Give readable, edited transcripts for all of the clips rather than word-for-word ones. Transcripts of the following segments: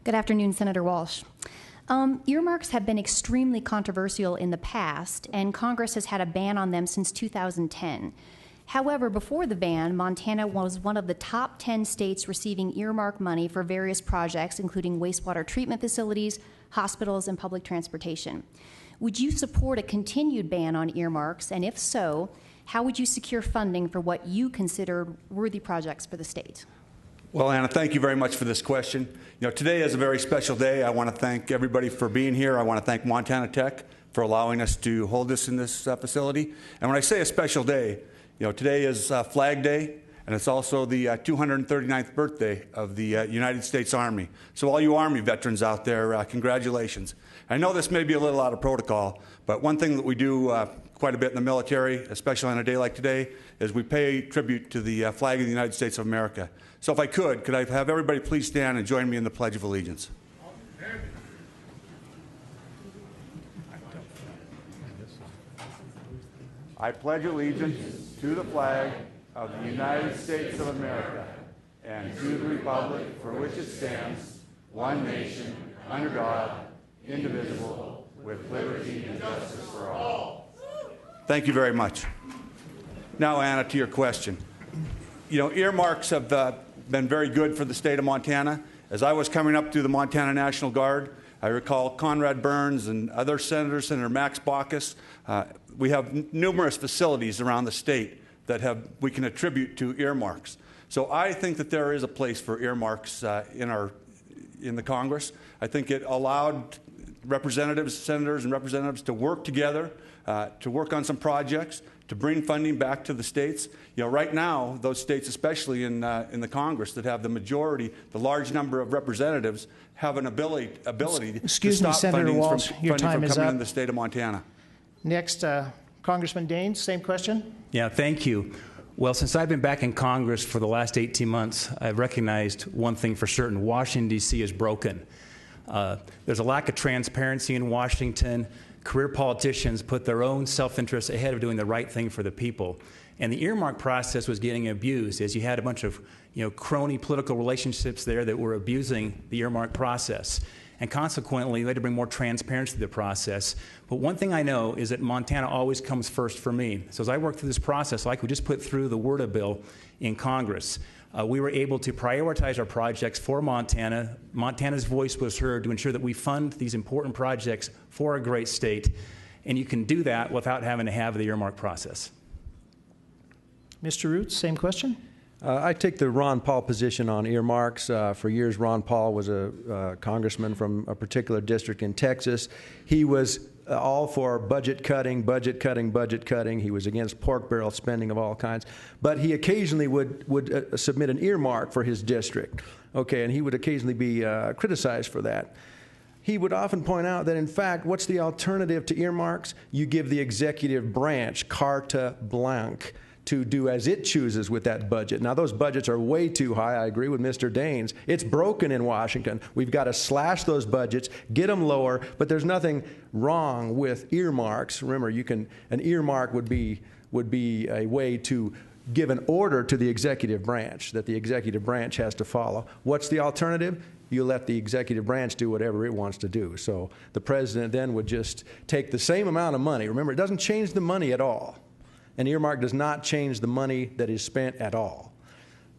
Good afternoon, Senator Walsh. Earmarks have been extremely controversial in the past, and Congress has had a ban on them since 2010. However, before the ban, Montana was one of the top 10 states receiving earmark money for various projects, including wastewater treatment facilities, hospitals, and public transportation. Would you support a continued ban on earmarks, and if so, how would you secure funding for what you consider worthy projects for the state? Well, Anna, thank you very much for this question. Today is a very special day. I want to thank everybody for being here. I want to thank Montana Tech for allowing us to hold this in this facility. And when I say a special day, today is Flag Day, and it's also the 239th birthday of the United States Army. So all you Army veterans out there, congratulations. I know this may be a little out of protocol, but one thing that we do quite a bit in the military, especially on a day like today, is we pay tribute to the flag of the United States of America. So if I could I have everybody please stand and join me in the Pledge of Allegiance? I pledge allegiance to the flag of the United States of America and to the republic for which it stands, one nation, under God, indivisible, with liberty and justice for all. Thank you very much. Now, Anna, to your question. Earmarks have been very good for the state of Montana. As I was coming up through the Montana National Guard, I recall Conrad Burns and other senators, Senator Max Baucus. We have numerous facilities around the state that we can attribute to earmarks. So I think that there is a place for earmarks in the Congress. I think it allowed representatives, senators, and representatives to work together, to work on some projects, to bring funding back to the states. Right now, those states, especially in the Congress that have the majority, the large number of representatives, have an ability to stop Senator Walsh, funding from coming in the state of Montana. Next, Congressman Daines, same question. Yeah, thank you. Well, since I've been back in Congress for the last 18 months, I've recognized one thing for certain: Washington, D.C. is broken. There's a lack of transparency in Washington. Career politicians put their own self-interest ahead of doing the right thing for the people. And the earmark process was getting abused, as you had a bunch of crony political relationships there that were abusing the earmark process. And consequently, they had to bring more transparency to the process. But one thing I know is that Montana always comes first for me. So as I worked through this process, like we just put through the WRDA bill in Congress, we were able to prioritize our projects for Montana. Montana's voice was heard to ensure that we fund these important projects for a great state. And you can do that without having to have the earmark process. Mr. Roots, same question. I take the Ron Paul position on earmarks. For years, Ron Paul was a congressman from a particular district in Texas. He was all for budget cutting. He was against pork barrel spending of all kinds. But he occasionally would submit an earmark for his district. Okay, and he would occasionally be criticized for that. He would often point out that, in fact, what's the alternative to earmarks? You give the executive branch carte blanche to do as it chooses with that budget. Now, those budgets are way too high. I agree with Mr. Daines. It's broken in Washington. We've got to slash those budgets, get them lower, but there's nothing wrong with earmarks. Remember, an earmark would be a way to give an order to the executive branch that the executive branch has to follow. What's the alternative? You let the executive branch do whatever it wants to do. So the president then would just take the same amount of money. Remember, it doesn't change the money at all. An earmark does not change the money that is spent at all,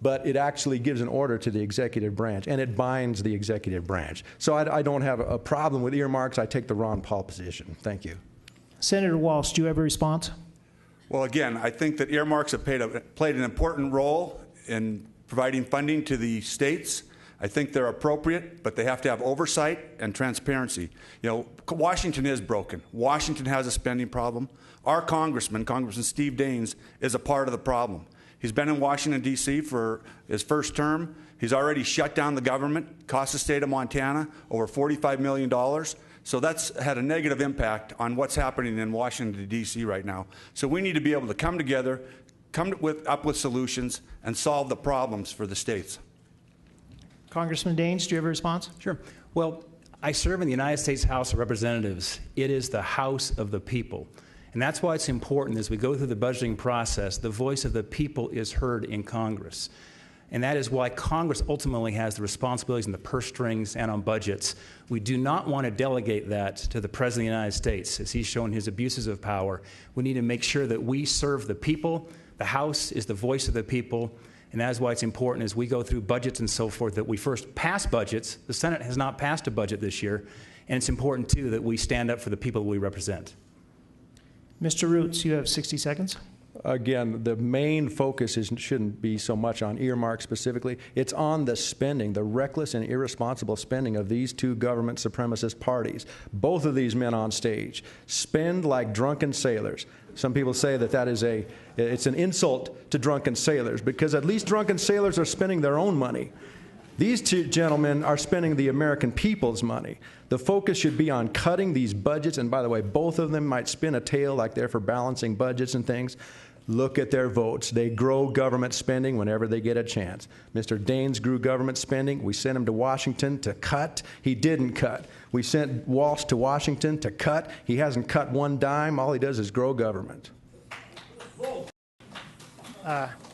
but it actually gives an order to the executive branch, and it binds the executive branch. So I don't have a problem with earmarks. I take the Ron Paul position. Thank you. Senator Walsh, do you have a response? Well, again, I think that earmarks have played an important role in providing funding to the states. I think they're appropriate, but they have to have oversight and transparency. Washington is broken. Washington has a spending problem. Our Congressman Steve Daines, is a part of the problem. He's been in Washington, D.C. for his first term. He's already shut down the government, cost the state of Montana over $45 million. So that's had a negative impact on what's happening in Washington, D.C. right now. So we need to be able to come together, up with solutions, and solve the problems for the states. Congressman Daines, do you have a response? Sure. Well, I serve in the United States House of Representatives. It is the House of the people. And that's why it's important as we go through the budgeting process, the voice of the people is heard in Congress. And that is why Congress ultimately has the responsibilities in the purse strings and on budgets. We do not want to delegate that to the President of the United States, as he's shown his abuses of power. We need to make sure that we serve the people. The House is the voice of the people, and that is why it's important as we go through budgets and so forth that we first pass budgets. The Senate has not passed a budget this year, and it's important, too, that we stand up for the people we represent. Mr. Roots, you have 60 seconds. Again, the main focus shouldn't be so much on earmarks specifically. It's on the spending, the reckless and irresponsible spending of these two government supremacist parties. Both of these men on stage spend like drunken sailors. Some people say that it's an insult to drunken sailors, because at least drunken sailors are spending their own money. These two gentlemen are spending the American people's money. The focus should be on cutting these budgets, and by the way, both of them might spin a tale like they're for balancing budgets and things. Look at their votes. They grow government spending whenever they get a chance. Mr. Daines grew government spending. We sent him to Washington to cut. He didn't cut. We sent Walsh to Washington to cut. He hasn't cut one dime. All he does is grow government.